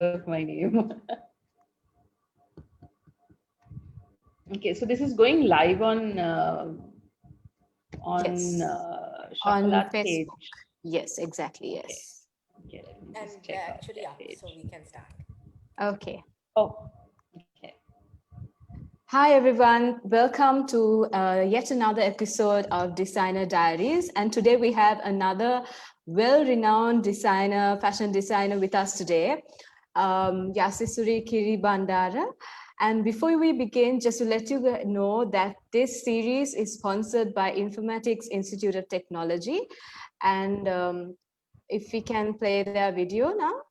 of my name. Okay, so this is going live on Yes, on Shakulat's Facebook. page. Yes, exactly. Okay, Yes. okay, let me And just we're check out actually that up, so page. we can start. Okay. Oh, okay. Hi, everyone. Welcome to yet another episode of Designer Diaries. And today we have another well-renowned designer, fashion designer with us today, Yasisuri Kiri Bandara. And before we begin, just to let you know that this series is sponsored by Informatics Institute of Technology. And if we can play their video now.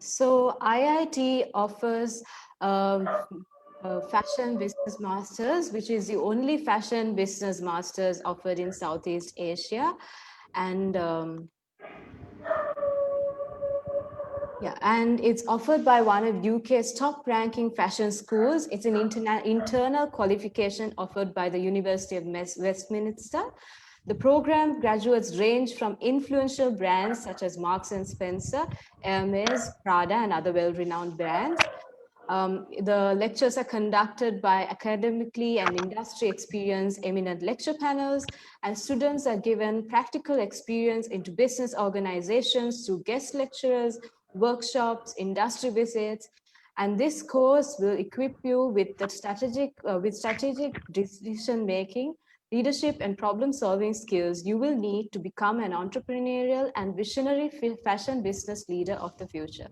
So IIT offers Fashion Business Masters, which is the only fashion business masters offered in Southeast Asia. And yeah, and it's offered by one of UK's top-ranking fashion schools. It's an internal qualification offered by the University of Westminster. The program graduates range from influential brands such as Marks and Spencer, Hermes, Prada, and other well-renowned brands. The lectures are conducted by academically and industry experienced eminent lecture panels, and students are given practical experience into business organizations through guest lecturers, workshops, industry visits, and this course will equip you with the strategic decision making, leadership, and problem solving skills you will need to become an entrepreneurial and visionary fashion business leader of the future.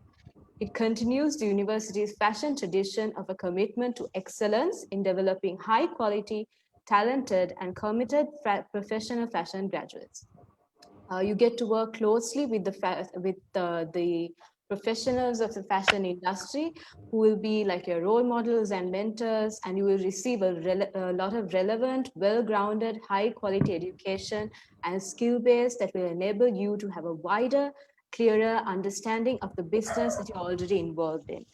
It continues the university's fashion tradition of a commitment to excellence in developing high quality, talented, and committed professional fashion graduates. You get to work closely with the professionals of the fashion industry who will be like your role models and mentors, and you will receive a lot of relevant, well-grounded, high-quality education and skill base that will enable you to have a wider, clearer understanding of the business that you're already involved in.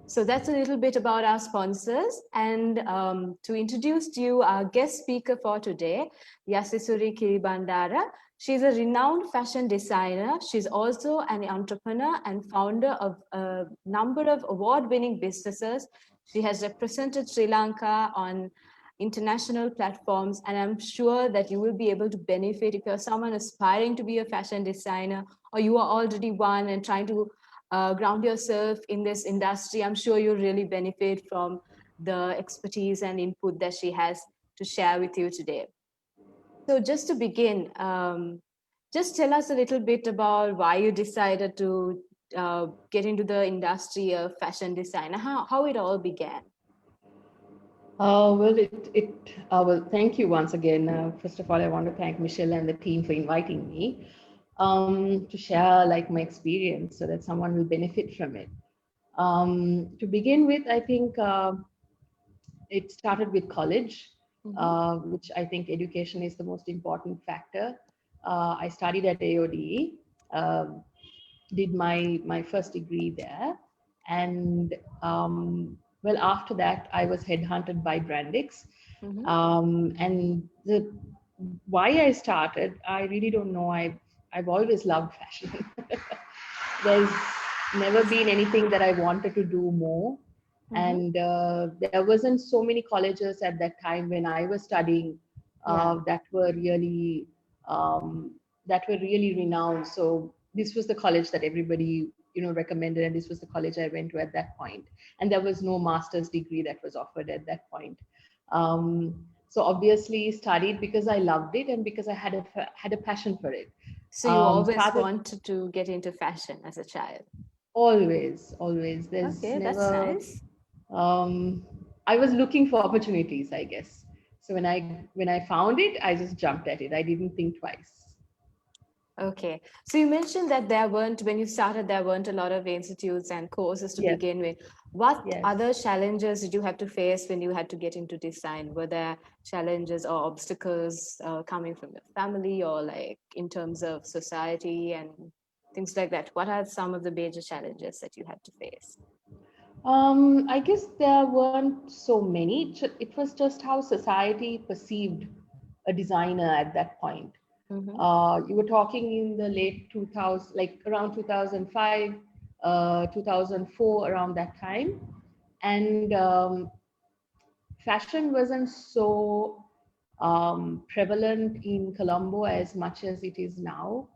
So that's a little bit about our sponsors. And to introduce to you our guest speaker for today, Yasisuri Kiribandara. She's a renowned fashion designer. She's also an entrepreneur and founder of a number of award-winning businesses. She has represented Sri Lanka on international platforms, and I'm sure that you will be able to benefit if you're someone aspiring to be a fashion designer, or you are already one and trying to ground yourself in this industry. I'm sure you'll really benefit from the expertise and input that she has to share with you today. So just to begin, just tell us a little bit about why you decided to get into the industry of fashion design, how it all began. Well, thank you once again. First of all, I want to thank Michelle and the team for inviting me. to share like my experience so that someone will benefit from it. To begin with, I think it started with college, Mhm. which I think education is the most important factor. I studied at AODE, did my first degree there, and well, after that, I was headhunted by Brandix, Mhm. and the why I started, I really don't know. I've always loved fashion. There's never been anything that I wanted to do more. Mhm. And there wasn't so many colleges at that time when I was studying Yeah. that were really renowned. So this was the college that everybody recommended, and this was the college I went to at that point. And there was no master's degree that was offered at that point. So obviously studied because I loved it and because I had a passion for it. So you always Started wanted to get into fashion as a child. always. There's Okay, that's never. nice. Um, I was looking for opportunities, I guess. So when I found it, I just jumped at it. I didn't think twice. Okay. So you mentioned that there weren't, when you started, there weren't a lot of institutes and courses to Yes, begin with. What yes. other challenges did you have to face when you had to get into design? Were there challenges or obstacles coming from your family or like in terms of society and things like that? What are some of the major challenges that you had to face? I guess there weren't so many. It was just how society perceived a designer at that point. Mm-hmm. You were talking in the late 2000, like around 2005, 2004, around that time. And fashion wasn't so prevalent in Colombo as much as it is now.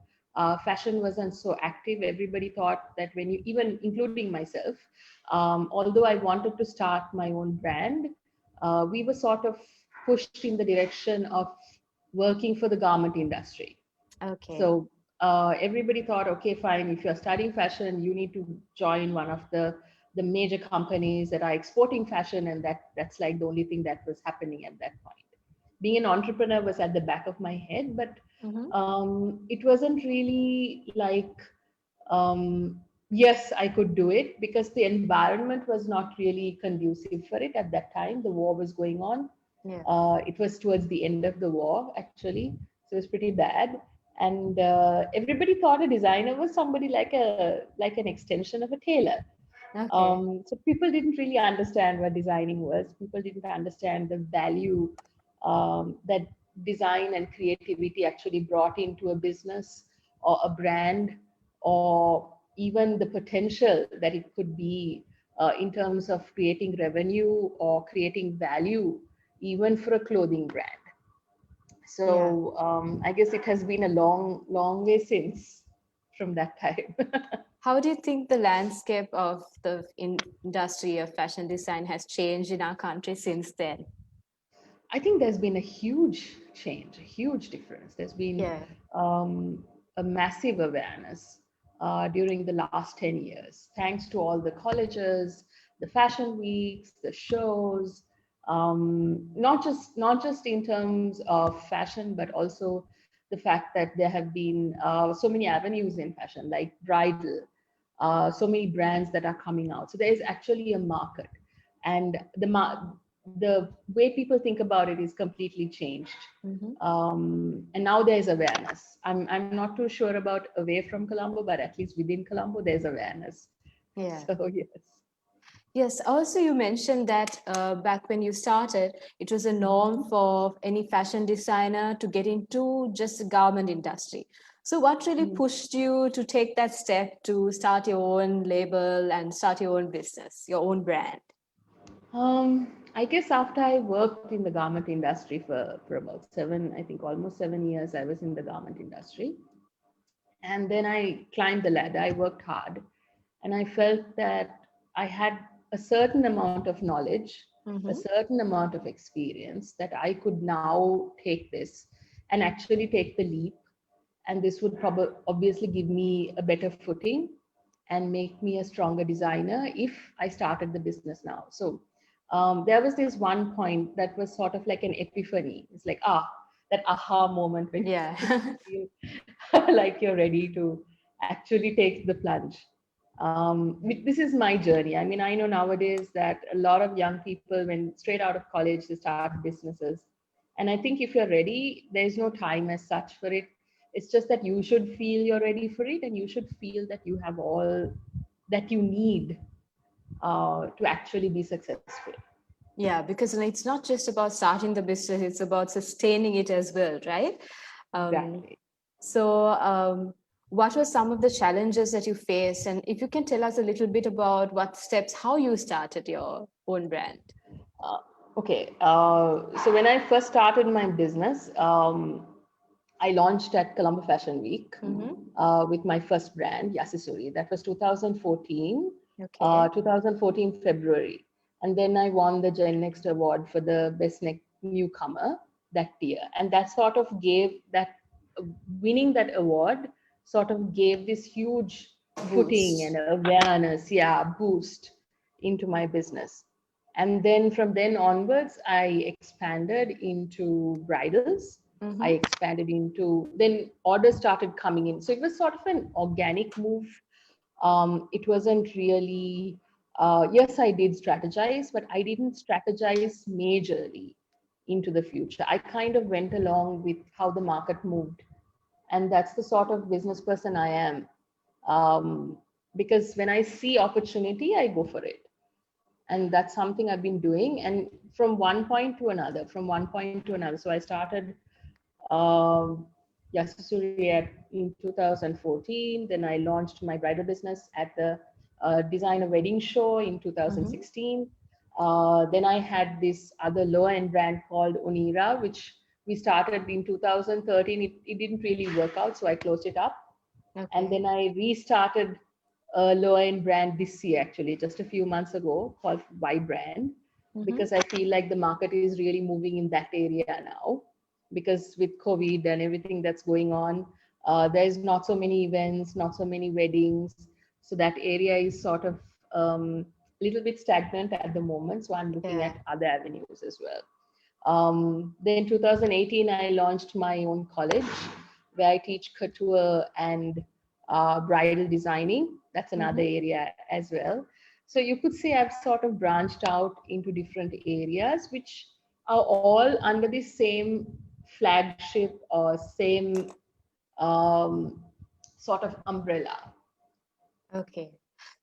Fashion wasn't so active. Everybody thought that when you, even including myself, although I wanted to start my own brand, we were sort of pushed in the direction of working for the garment industry. Okay. So everybody thought, okay, fine, if you're studying fashion, you need to join one of the major companies that are exporting fashion, and that's like the only thing that was happening at that point. Being an entrepreneur was at the back of my head, but Mm-hmm. it wasn't really like yes, I could do it because the environment was not really conducive for it at that time. The war was going on. Yeah. It was towards the end of the war, actually, so it was pretty bad. And everybody thought a designer was somebody like an extension of a tailor. Okay. So people didn't really understand what designing was. People didn't understand the value that design and creativity actually brought into a business or a brand, or even the potential that it could be in terms of creating revenue or creating value, even for a clothing brand. Yeah. So I guess it has been a long way since from that time. How do you think the landscape of the industry of fashion design has changed in our country since then? I think there's been a huge change, a huge difference. There's been Yeah. a massive awareness during the last 10 years, thanks to all the colleges, the fashion weeks, the shows, not just in terms of fashion, but also the fact that there have been so many avenues in fashion, like bridal, so many brands that are coming out. So there is actually a market, and the way people think about it is completely changed. Mhm. And now there's awareness. I'm not too sure about away from Colombo, but at least within Colombo, there's awareness. Yeah. So yes. Yes. Also, you mentioned that back when you started, it was a norm for any fashion designer to get into just the garment industry. So, what really Mm. pushed you to take that step to start your own label and start your own business, your own brand? I guess after I worked in the garment industry for about seven, I think almost 7 years, I was in the garment industry. And then I climbed the ladder. I worked hard, and I felt that I had a certain amount of knowledge, a Mm-hmm. certain amount of experience that I could now take this and actually take the leap. And this would probably obviously give me a better footing and make me a stronger designer if I started the business now. So there was this one point that was sort of like an epiphany. It's like, that aha moment when Yeah. you feel like you're ready to actually take the plunge. This is my journey. I mean, I know nowadays that a lot of young people, when straight out of college, they start businesses. And I think if you're ready, there's no time as such for it. It's just that you should feel you're ready for it, and you should feel that you have all that you need to actually be successful. Yeah, because it's not just about starting the business, it's about sustaining it as well, right? Um, Exactly. so, what were some of the challenges that you faced? And if you can tell us a little bit about what steps, how you started your own brand. Uh, okay. So when I first started my business, I launched at Colombo Fashion Week Mm-hmm. with my first brand, Yasisuri. That was 2014, Okay. 2014 February. And then I won the Gen Next Award for the Best Newcomer that year. And that sort of gave that, winning that award sort of gave this huge footing Boost. and awareness, yeah, boost into my business. And then from then onwards, I expanded into bridals. I Mm-hmm. expanded into, then orders started coming in. So it was sort of an organic move. It wasn't really, yes, I did strategize, but I didn't strategize majorly into the future. I kind of went along with how the market moved. And that's the sort of business person I am. Um, because when I see opportunity, I go for it. And that's something I've been doing. And from one point to another, from one point to another. So I started Yasasuri in 2014. Then I launched my bridal business at the designer wedding show in Mm-hmm. 2016. Then I had this other low-end brand called Onira, which we started in 2013. It didn't really work out, so I closed it up. And Okay. then I restarted a low-end brand this year, actually, just a few months ago, called Y Brand, Mm-hmm. because I feel like the market is really moving in that area now. Because with COVID and everything that's going on, there's not so many events, not so many weddings. So that area is sort of a little bit stagnant at the moment. So I'm looking Yeah. at other avenues as well. Then 2018, I launched my own college where I teach couture and bridal designing. That's another Mm-hmm. area as well. So you could say I've sort of branched out into different areas, which are all under the same flagship or same um, sort of umbrella. Okay.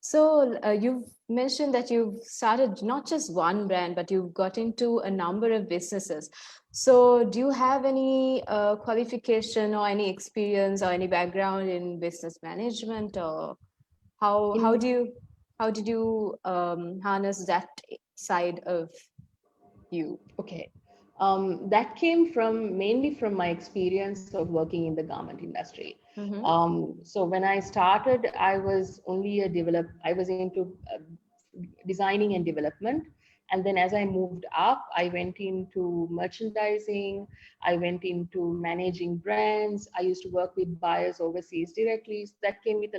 So you've mentioned that you've started not just one brand, but you've got into a number of businesses. So do you have any qualification or any experience or any background in business management, or how In do you how did you harness that side of you? Okay. That came from mainly from my experience of working in the garment industry. Mm-hmm. So when I started, I was into designing and development. And then as I moved up, I went into merchandising, I went into managing brands. I used to work with buyers overseas directly. So that came with a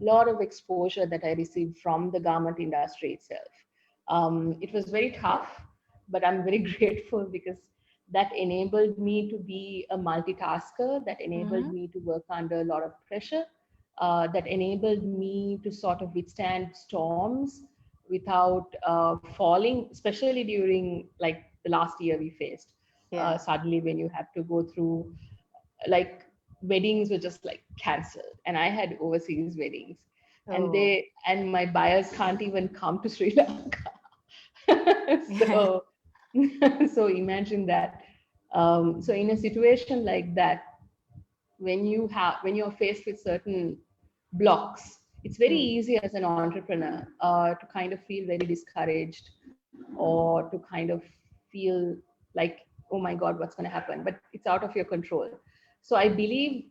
lot of exposure that I received from the garment industry itself. It was very tough, but I'm very grateful because that enabled me to be a multitasker, that enabled Mm-hmm. me to work under a lot of pressure, that enabled me to sort of withstand storms without falling, especially during like the last year we faced. Yeah. Suddenly, when you have to go through, like, weddings were just like cancelled, and I had overseas weddings, and Oh. my buyers can't even come to Sri Lanka. Yeah. So so imagine that. So in a situation like that, when you're faced with certain blocks, it's very Hmm. easy as an entrepreneur to kind of feel very discouraged, or to kind of feel like, oh my god, what's going to happen, but it's out of your control. So I believe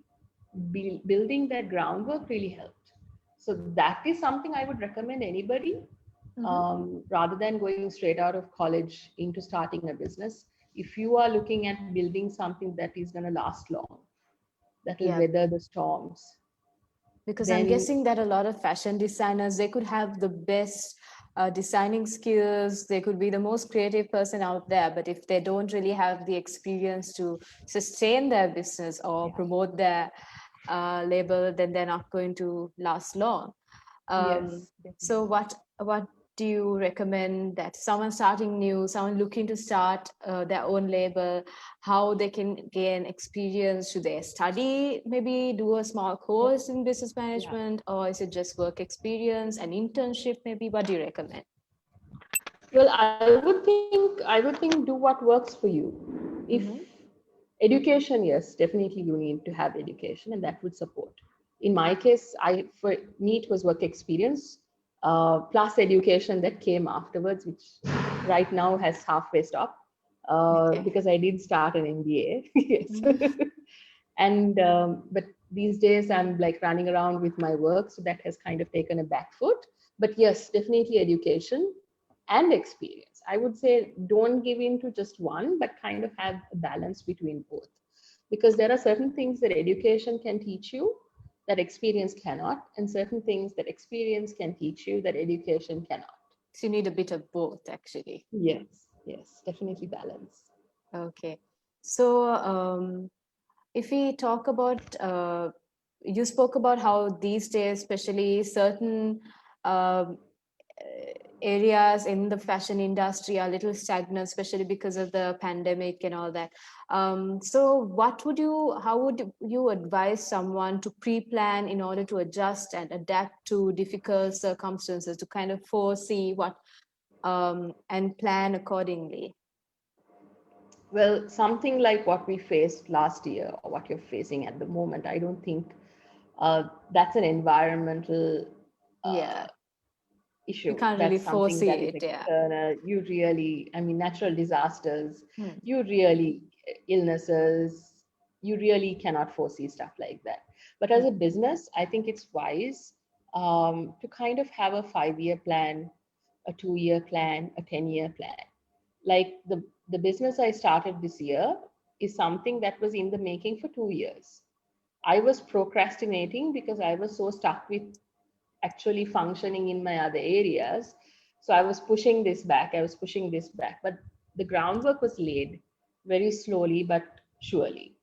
building that groundwork really helped. So that is something I would recommend anybody, Mm-hmm. rather than going straight out of college into starting a business. If you are looking at building something that is going to last long, that will Yeah. weather the storms, Because I'm then guessing that a lot of fashion designers, they could have the best designing skills. They could be the most creative person out there, but if they don't really have the experience to sustain their business or promote their label, then they're not going to last long. Yes, So definitely. what do you recommend that someone starting new, someone looking to start their own label, how they can gain experience? Should they study, maybe do a small Yeah. course in business Yeah. management, or is it just work experience, an internship maybe? What do you recommend? Well, I would think do what works for you. If Mm-hmm. education, yes, definitely you need to have education, and that would support. In my case, for me it was work experience plus education that came afterwards, which right now has halfway stopped Okay. because I did start an MBA. Yes, Mhm. and but these days I'm like running around with my work, so that has kind of taken a back foot. But yes, definitely education and experience. I would say don't give in to just one, but kind of have a balance between both. Because there are certain things that education can teach you that experience cannot, and certain things that experience can teach you that education cannot. So you need a bit of both, actually. Yes, yes, definitely balance. Okay. So if we talk about, you spoke about how these days, especially certain um, areas in the fashion industry are a little stagnant, especially because of the pandemic and all that. So how would you advise someone to pre-plan in order to adjust and adapt to difficult circumstances, to kind of foresee what and plan accordingly? Well, something like what we faced last year or what you're facing at the moment, I don't think that's an environmental uh, Yeah, you issue. can't really That's something foresee that is it. Yeah. external. You really, I mean, natural disasters, Hmm. you really, illnesses, you really cannot foresee stuff like that. But as a Hmm. business, I think it's wise to kind of have a 5 year plan, a 2 year plan, a 10 year plan. Like the business I started this year is something that was in the making for 2 years. I was procrastinating because I was so stuck with actually functioning in my other areas. So I was pushing this back, I was pushing this back, but the groundwork was laid very slowly but surely.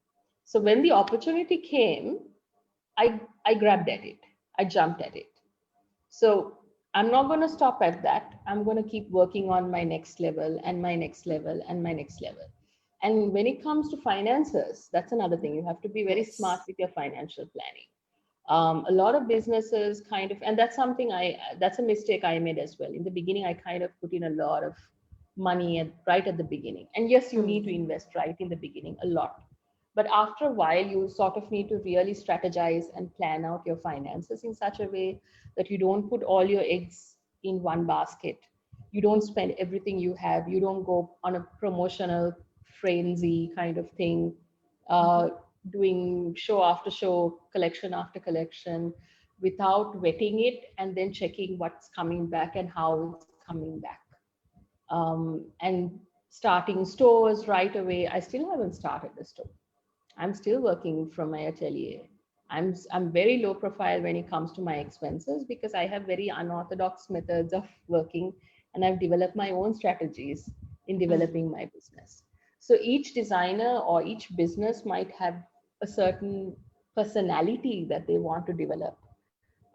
So when the opportunity came, I grabbed at it, I jumped at it. So I'm not going to stop at that. I'm going to keep working on my next level and my next level and my next level. And when it comes to finances, that's another thing. You have to be very smart Yes. with your financial planning. A lot of businesses kind of, and that's a mistake I made as well. In the beginning, I kind of put in a lot of money right at the beginning. And yes, you need to Hmm. invest right in the beginning a lot. But after a while, you sort of need to really strategize and plan out your finances in such a way that you don't put all your eggs in one basket. You don't spend everything you have. You don't go on a promotional frenzy kind of thing, Mhm. uh, doing show after show, collection after collection, without vetting it and then checking what's coming back and how it's coming back. And starting stores right away. I still haven't started the store. I'm still working from my atelier. I'm very low profile when it comes to my expenses because I have very unorthodox methods of working, and I've developed my own strategies in Hmm. developing my business. So each designer or each business might have a certain personality that they want to develop,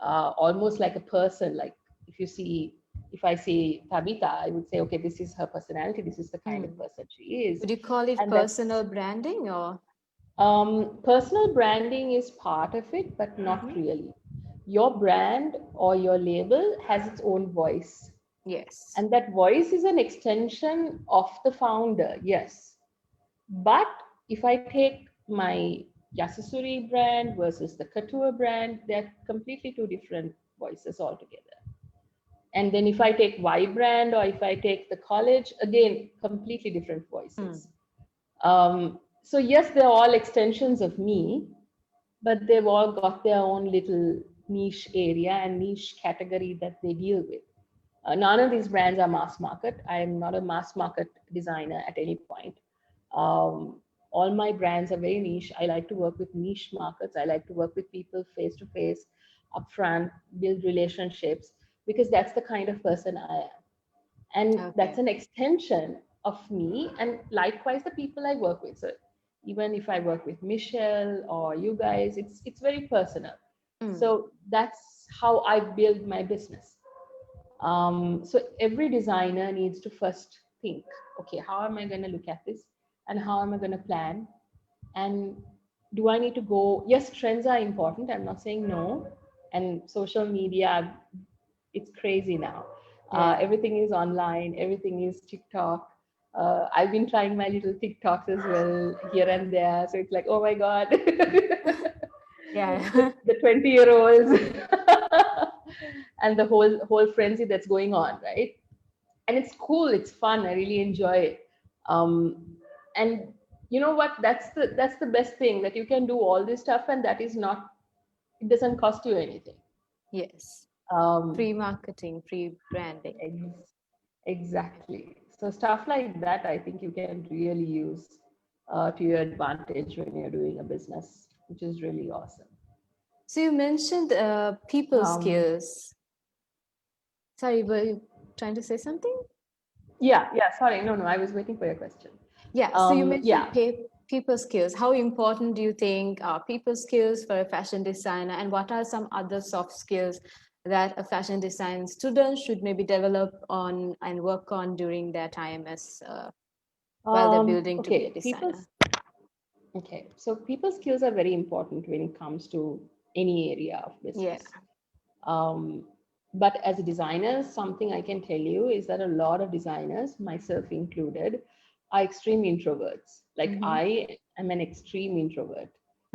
almost like a person. Like if you see, if I see Tabitha, I would say, okay, this is her personality. This is the kind of Hmm. person she is, Would you call it and personal that's branding or? personal branding is part of it, but not Mhm. really. Your brand or your label has its own voice, Yes. and that voice is an extension of the founder, yes. But if I take my Yasasuri brand versus the Couture brand, they're completely two different voices altogether. And then if I take Y brand or if I take the college, again, completely different Hmm. voices. So yes, they're all extensions of me, but they've all got their own little niche area and niche category that they deal with. None of these brands are mass market. I am not a mass market designer at any point. All my brands are very niche. I like to work with niche markets. I like to work with people face to face, upfront, build relationships. because that's the kind of person I am. And Okay. that's an extension of me. And likewise, the people I work with. So even if I work with Michelle or you guys, it's very personal. Mm. So that's how I build my business. So every designer needs to first think, okay, how am I going to look at this, and how am I going to plan, and do I need to go? Yes, trends are important. I'm not saying no. And social media, it's crazy now. Yeah. Everything is online. Everything is TikTok. I've been trying my little TikToks as well here and there. So it's like, oh my God, Yeah. the 20-year-olds and the whole frenzy that's going on, right? And it's cool, it's fun, I really enjoy it. And you know what, that's the best thing, that you can do all this stuff and that is not, it doesn't cost you anything. Yes. um, Free marketing, free branding. exactly. So stuff like that, I think you can really use to your advantage when you're doing a business, which is really awesome. So you mentioned people um, skills. Sorry, were you trying to say something? yeah, sorry, no, I was waiting for your question. Yeah, so you mentioned Yeah. people skills. How important do you think are people skills for a fashion designer, and what are some other soft skills that a fashion design student should maybe develop on and work on during their time as while they're building to be a Okay, designer? so people skills are very important when it comes to any area of Yeah. business. Um, but as a designer, something I can tell you is that a lot of designers, myself included, are extreme introverts. Like Mm-hmm. I am an extreme introvert.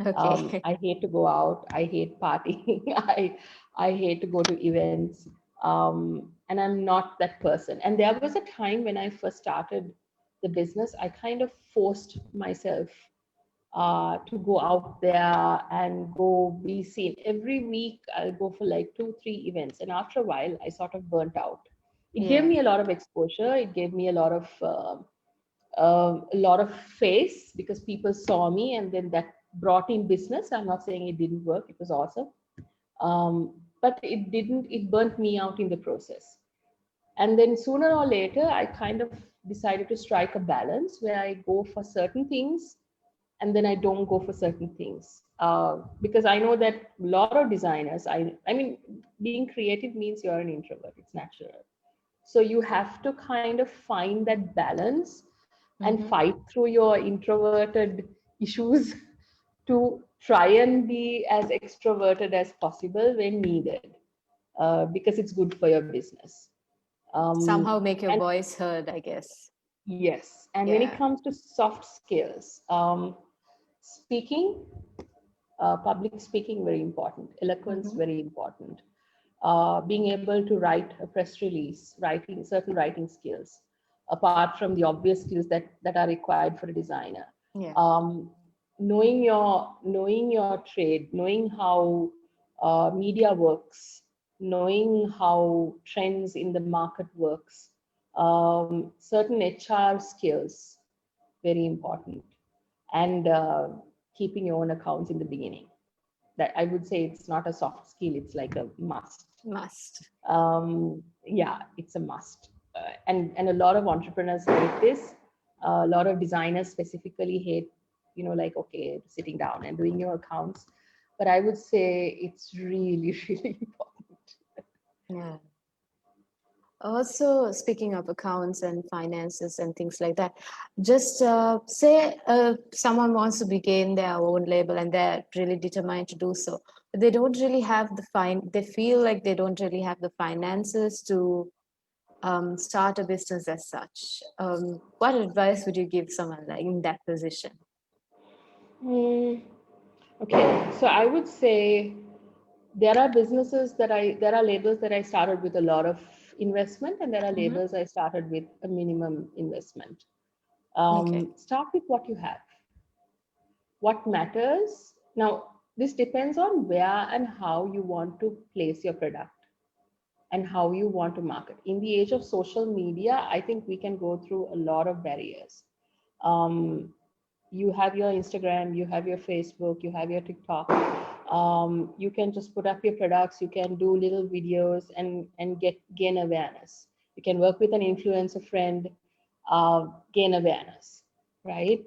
Okay. I hate to go out. I hate partying. I hate to go to events. And I'm not that person. And there was a time when I first started the business, I kind of forced myself to go out there and go be seen. Every week, I'll go for like 2, 3 events. And after a while, I sort of burnt out. It gave Yeah. me a lot of exposure. It gave me a lot of face because people saw me, and then that brought in business. I'm not saying it didn't work. It was awesome. But it didn't, it burnt me out in the process. And then sooner or later, I kind of decided to strike a balance where I go for certain things and then I don't go for certain things. Because I know that a lot of designers, I mean, being creative means you're an introvert, it's natural. So you have to kind of find that balance and Mm-hmm. fight through your introverted issues to try and be as extroverted as possible when needed, because it's good for your business. Somehow make your And voice heard, I guess. yes, and when it Yeah. comes to soft skills, speaking, public speaking, very important. Eloquence, Mm-hmm. very important. Being able to write a press release, writing certain writing skills, apart from the obvious skills that are required for a designer. Yeah. Um, knowing your trade, knowing how media works, knowing how trends in the market works, certain HR skills, very important, and keeping your own accounts in the beginning. That I would say it's not a soft skill; it's like a must. Must. Yeah, it's a must. And a lot of entrepreneurs hate this. A lot of designers specifically hate, like, okay, sitting down and doing your accounts. But I would say it's really, really important. Yeah. Also, speaking of accounts and finances and things like that, just say someone wants to begin their own label and they're really determined to do so, but they don't really have they feel like they don't really have the finances to start a business as such. What advice would you give someone like in that position? Hmm. Okay, so I would say there are labels that I started with a lot of investment, and there are Mm-hmm. labels I started with a minimum investment. Okay. Start with what you have. What matters now? This depends on where and how you want to place your product and how you want to market. In the age of social media, I think we can go through a lot of barriers. Um, you have your Instagram, you have your Facebook, you have your TikTok. You can just put up your products, you can do little videos and gain awareness. You can work with an influencer friend, gain awareness, right?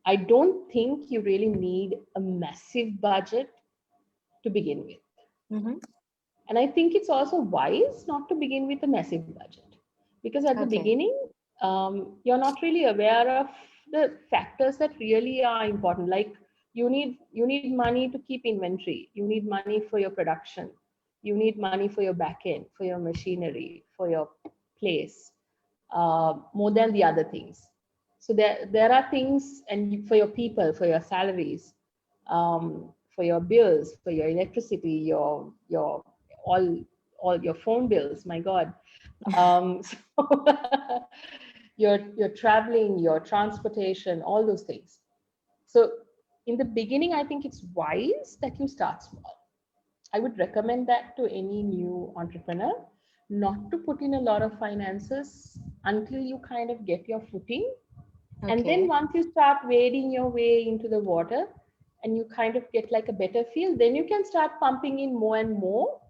I don't think you really need a massive budget to begin with. Mm-hmm. And I think it's also wise not to begin with a massive budget, because at the Okay. beginning, you're not really aware of the factors that really are important. Like you need money to keep inventory. You need money for your production. You need money for your back end, for your machinery, for your place, more than the other things. So there are things, and for your people, for your salaries, for your bills, for your electricity, your all all your phone bills. My God, so your traveling, your transportation, all those things. So in the beginning, I think it's wise that you start small. I would recommend that to any new entrepreneur, not to put in a lot of finances until you kind of get your footing. And then Okay. once you start wading your way into the water and you kind of get like a better feel, then you can start pumping in more and more.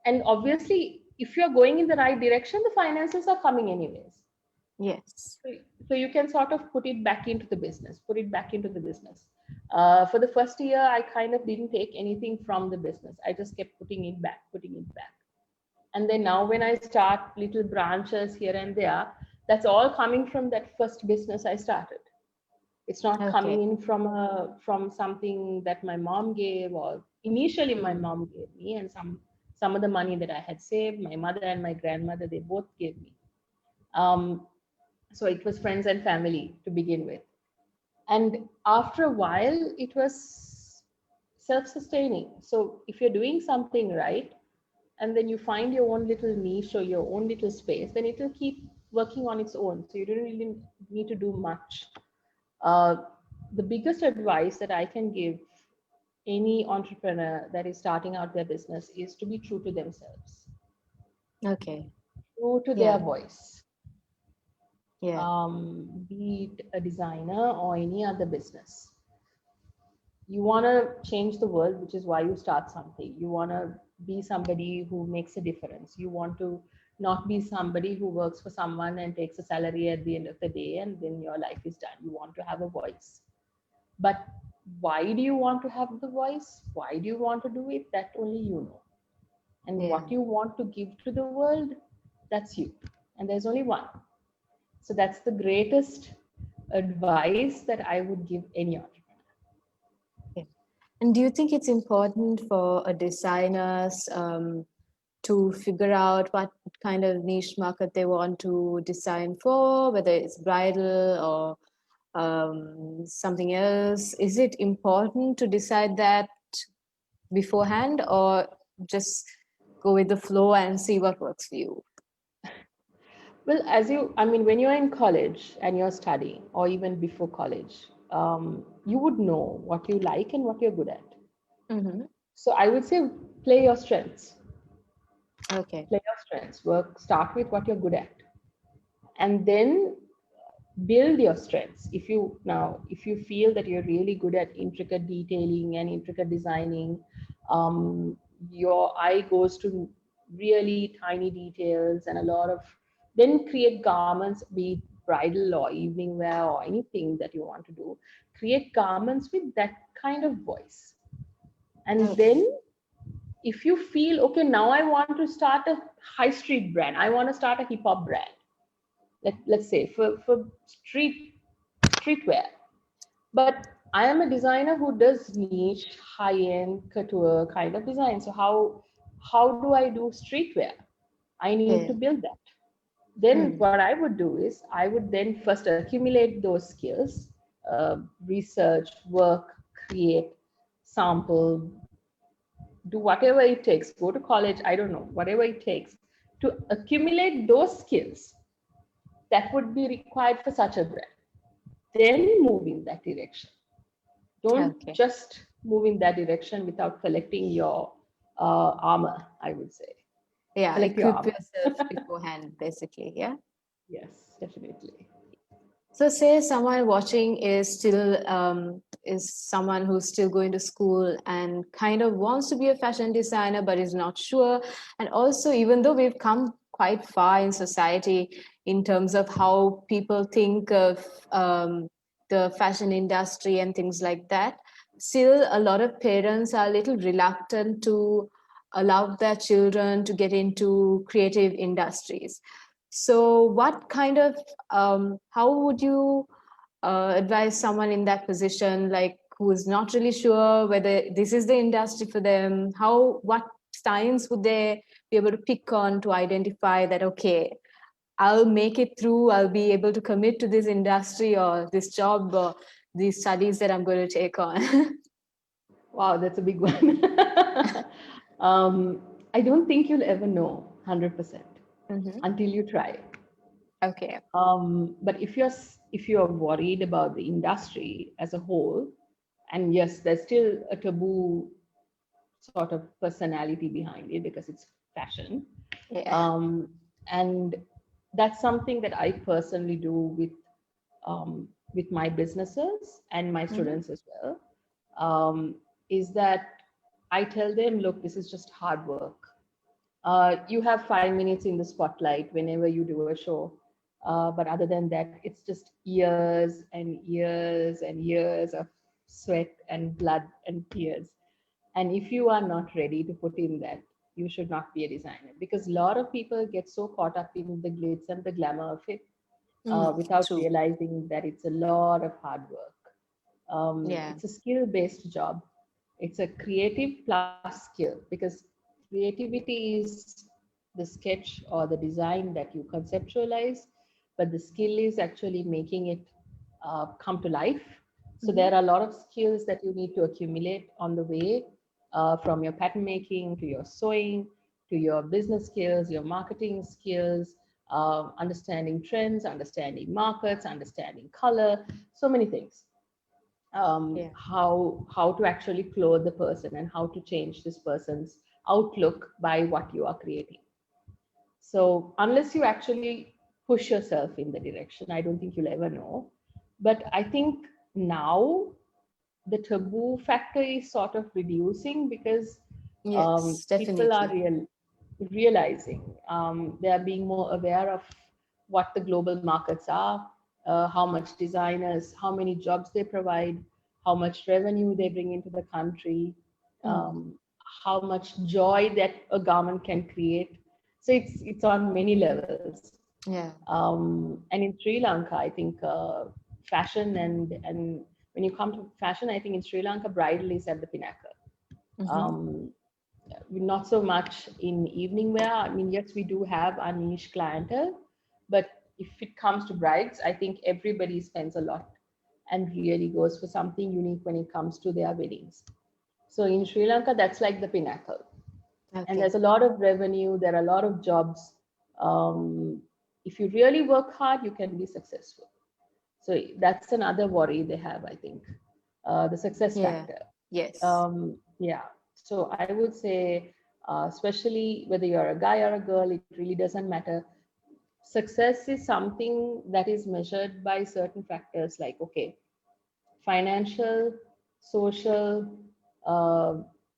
And obviously, if you're going in the right direction, the finances are coming anyways. Yes. So you can sort of put it back into the business, put it back into the business. For the first year, I kind of didn't take anything from the business. I just kept putting it back, putting it back. And then now when I start little branches here and there, that's all coming from that first business I started. It's not Okay. coming in from something that my mom gave, or initially my mom gave me, and some of the money that I had saved, my mother and my grandmother, they both gave me. Um, so it was friends and family to begin with. And after a while, it was self-sustaining. So if you're doing something right, and then you find your own little niche or your own little space, then it will keep working on its own. So you don't really need to do much. Uh, the biggest advice that I can give any entrepreneur that is starting out their business is to be true to themselves, Okay. true to their Yeah. voice. Yeah. Be it a designer or any other business. You want to change the world, which is why you start something. You want to be somebody who makes a difference. You want to not be somebody who works for someone and takes a salary at the end of the day and then your life is done. You want to have a voice. But why do you want to have the voice? Why do you want to do it? That only you know. And Yeah. what you want to give to the world, that's you. And there's only one. So that's the greatest advice that I would give any entrepreneur. Yeah. And do you think it's important for a designers to figure out what kind of niche market they want to design for, whether it's bridal or something else? Is it important to decide that beforehand, or just go with the flow and see what works for you? Well, when you're in college and you're studying, or even before college, you would know what you like and what you're good at. Mm-hmm. So I would say play your strengths. Okay. Play your strengths. Start with what you're good at. And then build your strengths. If you feel that you're really good at intricate detailing and intricate designing, um, your eye goes to really tiny details and a lot of, then create garments, be it bridal or evening wear or anything that you want to do. Create garments with that kind of voice. And Okay. then if you feel, okay, now I want to start a high street brand, I want to start a hip hop brand, let's say for streetwear. But I am a designer who does niche, high-end couture kind of design. So how do I do streetwear? I need Yeah. to build that. Then Mm. what I would do is I would then first accumulate those skills, research, work, create, sample, do whatever it takes, go to college, I don't know, whatever it takes to accumulate those skills that would be required for such a brand. Then move in that direction. Don't Okay. just move in that direction without collecting your armor, I would say. Yeah, Collect your equip armor. yourself beforehand, basically. Yeah. Yes, definitely. So say someone watching is still is someone who's still going to school and kind of wants to be a fashion designer but is not sure. And also, even though we've come quite far in society in terms of how people think of the fashion industry and things like that, still a lot of parents are a little reluctant to allow their children to get into creative industries. So what kind of how would you advise someone in that position, like who is not really sure whether this is the industry for them? What signs would they be able to pick on to identify that, okay, I'll make it through, I'll be able to commit to this industry or this job or these studies that I'm going to take on? Wow, that's a big one. I don't think you'll ever know 100% Mhm. until you try. Okay. But if you're worried about the industry as a whole, and yes, there's still a taboo sort of personality behind it because it's fashion, Yeah. um, and that's something that I personally do with my businesses and my Mhm. students as well. Is that I tell them, look, this is just hard work. You have 5 minutes in the spotlight whenever you do a show. But other than that, it's just years and years and years of sweat and blood and tears. And if you are not ready to put in that, you should not be a designer, because a lot of people get so caught up in the glitz and the glamour of it without True. realizing that it's a lot of hard work. Yeah. It's a skill based job. It's a creative plus skill, because creativity is the sketch or the design that you conceptualize, but the skill is actually making it come to life. So Mhm. there are a lot of skills that you need to accumulate on the way, from your pattern making to your sewing to your business skills, your marketing skills, understanding trends, understanding markets, understanding color, so many things. Yeah. How to actually clothe the person and how to change this person's outlook by what you are creating. So unless you actually push yourself in the direction, I don't think you'll ever know. But I think now the taboo factor is sort of reducing, because Yes, people are definitely. realizing, they are being more aware of what the global markets are, how much designers, how many jobs they provide, how much revenue they bring into the country, Mm. um, how much joy that a garment can create. So it's on many levels. Yeah. And in Sri Lanka, I think fashion and when you come to fashion, I think in Sri Lanka, bridal is at the pinnacle. Mhm. Um, Not so much in evening wear. I mean, yes, we do have our niche clientele, but if it comes to brides, I think everybody spends a lot and really goes for something unique when it comes to their weddings. So in Sri Lanka, that's like the pinnacle. And Okay. there's a lot of revenue, there are a lot of jobs. If you really work hard, you can be successful. So that's another worry they have, I think, the success Yeah. factor. Yes. Yeah. So I would say, especially whether you're a guy or a girl, it really doesn't matter. Success is something that is measured by certain factors like, okay, financial, social, uh,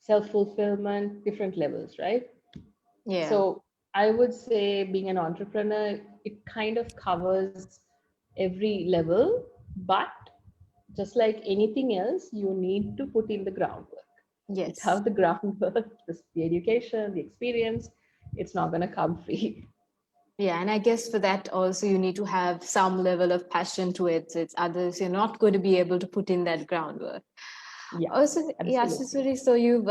self fulfillment, different levels, right? Yeah. So I would say being an entrepreneur, it kind of covers every level, but just like anything else, you need to put in the groundwork. Yes. Without the groundwork, the education, the experience, it's not going to come free. Yeah, and I guess for that also you need to have some level of passion to it. It's others you're not going to be able to put in that groundwork. Yeah, Also, yeah, absolutely. Sisuri, so you've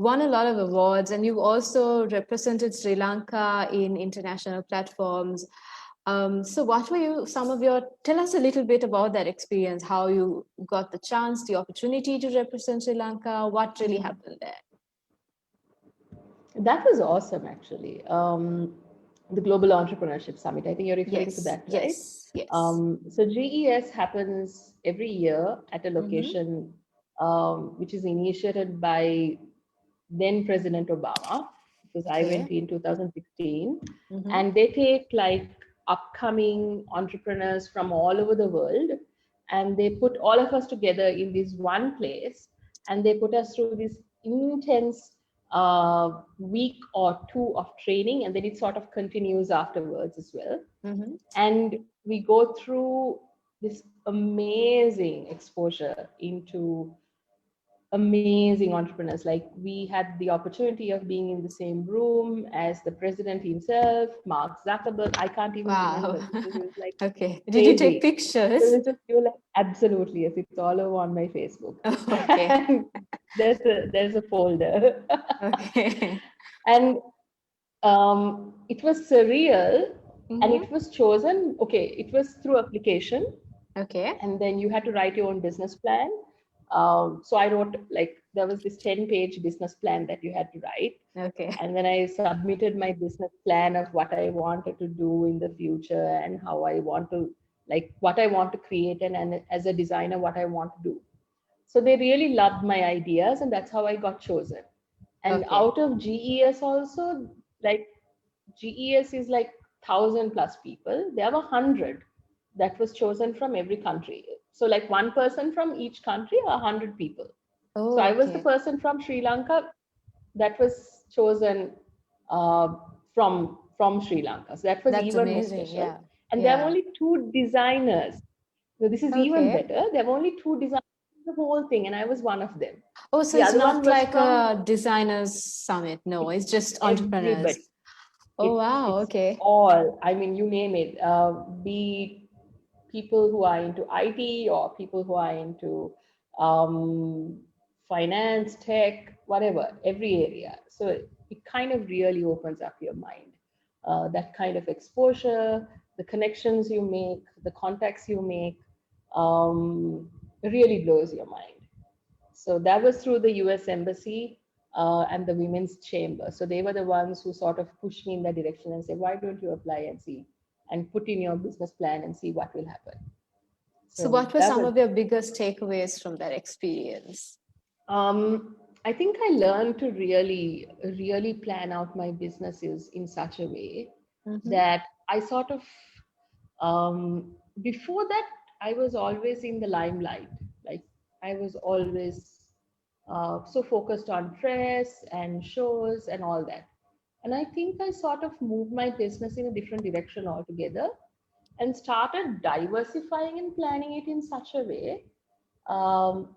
won a lot of awards and you've also represented Sri Lanka in international platforms. So what were some of tell us a little bit about that experience, how you got the chance, the opportunity to represent Sri Lanka, what really Mm. happened there? That was awesome, actually. The Global Entrepreneurship Summit. I think you're referring to Yes, that, right? yes, yes. So GES happens every year at a Mm-hmm. location which is initiated by then President Obama, because I went Okay. in 2016, Mm-hmm. and they take like upcoming entrepreneurs from all over the world, and they put all of us together in this one place, and they put us through this intense week or two of training, and then it sort of continues afterwards as well. Mm-hmm. And we go through this amazing exposure into amazing entrepreneurs. Like, we had the opportunity of being in the same room as the president himself, Mark Zuckerberg. I can't even Wow. remember, because it was like Okay. Did you take crazy. pictures? So it's just, you're like, absolutely, yes, it's all over on my Facebook. Okay. And there's a folder. Okay. And it was surreal, and Mhm. it was chosen. Okay, it was through application, Okay. and then you had to write your own business plan. So I wrote, like, there was this 10-page business plan that you had to write. Okay. And then I submitted my business plan of what I wanted to do in the future, and how I want to, like, what I want to create, and as a designer, what I want to do. So they really loved my ideas, and that's how I got chosen. And Okay. out of GES also, like, GES is like 1,000+ people. There were 100 that was chosen from every country. So like one person from each country, 100 people. So Oh, I was the okay. person from Sri Lanka that was chosen uh, from Sri Lanka. So that was That's even more amazing. special. Yeah. And there are Yeah. only 2 designers. So this is even Okay. better. There were only 2 designers in the whole thing, and I was one of them. Oh, so The it's other one not was like from a designers summit. No, it's just entrepreneurs. everybody. Oh, wow. It's Okay. all, I mean, you name it. Be people who are into IT, or people who are into um, finance, tech, whatever, every area. So it kind of really opens up your mind. That kind of exposure, the connections you make, the contacts you make, really blows your mind. So that was through the US Embassy and the Women's Chamber. So they were the ones who sort of pushed me in that direction and said, why don't you apply and see, and put in your business plan and see what will happen. So So what were that some was, of your biggest takeaways from that experience? I think I learned to really plan out my businesses in such a way Mm-hmm. that I sort of, before that, I was always in the limelight. Like, I was always so focused on press and shows and all that. And I think I sort of moved my business in a different direction altogether, and started diversifying and planning it in such a way um,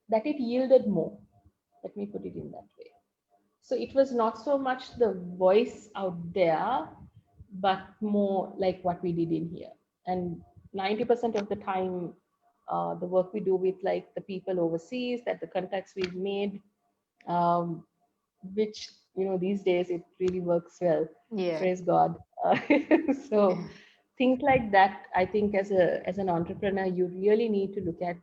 that it yielded more. Let me put it in that way. So it was not so much the voice out there, but more like what we did in here. And 90% of the time, the work we do with, like, the people overseas, that the contacts we've made, um, which, these days it really works well. Yeah. Praise God. So things like that, I think, as an entrepreneur, you really need to look at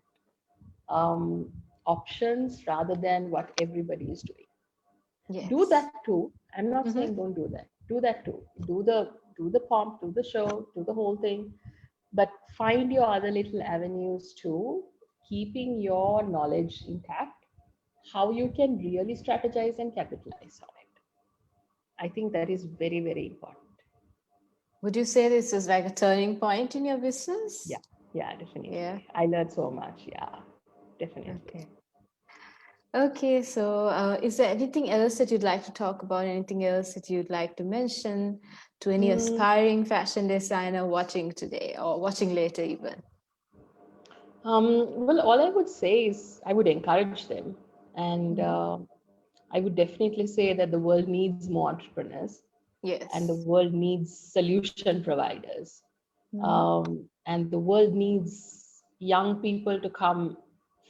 um, options rather than what everybody is doing. Do Yes. that too. I'm not Mm-hmm. saying don't do that. Do that too. Do the pomp, do the show, do the whole thing, but find your other little avenues too, keeping your knowledge intact, how you can really strategize and capitalize on it. I think that is very, very important. Would you say this is like a turning point in your business? Yeah, yeah, definitely. Yeah. I learned so much. Yeah, definitely. Okay. Okay, so is there anything else that you'd like to talk about? Anything else that you'd like to mention to any Mm, aspiring fashion designer watching today or watching later even? well, all I would say is I would encourage them, and Mhm. I would definitely say that the world needs more entrepreneurs, and the Yes. world needs solution providers, Mhm. and the world needs young people to come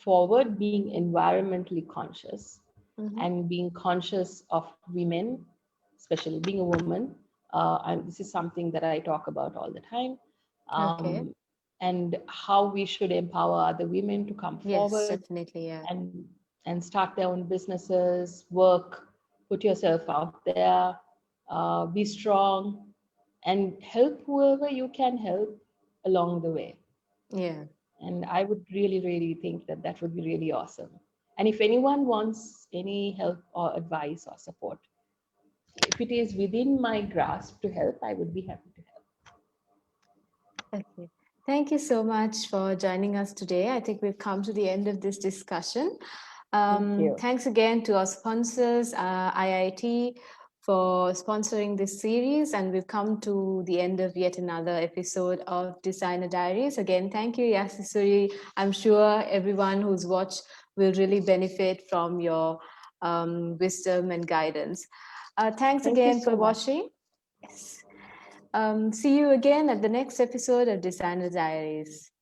forward, being environmentally conscious, Mhm. and being conscious of women, especially being a woman. And this is something that I talk about all the time. Okay. Um, and how we should empower other women to come Yes, forward definitely. Yeah. and start their own businesses, work, put yourself out there, be strong, and help whoever you can help along the way. Yeah. And I would really, really think that that would be really awesome. And if anyone wants any help or advice or support, if it is within my grasp to help, I would be happy to help. Okay. Thank you so much for joining us today. I think we've come to the end of this discussion. Thank you. Thanks again to our sponsors, IIT, for sponsoring this series. And we've come to the end of yet another episode of Designer Diaries. Again, thank you, Yasisuri. I'm sure everyone who's watched will really benefit from your wisdom and guidance. Thanks Thank you again so for much. watching. Yes. See you again at the next episode of Designer Diaries.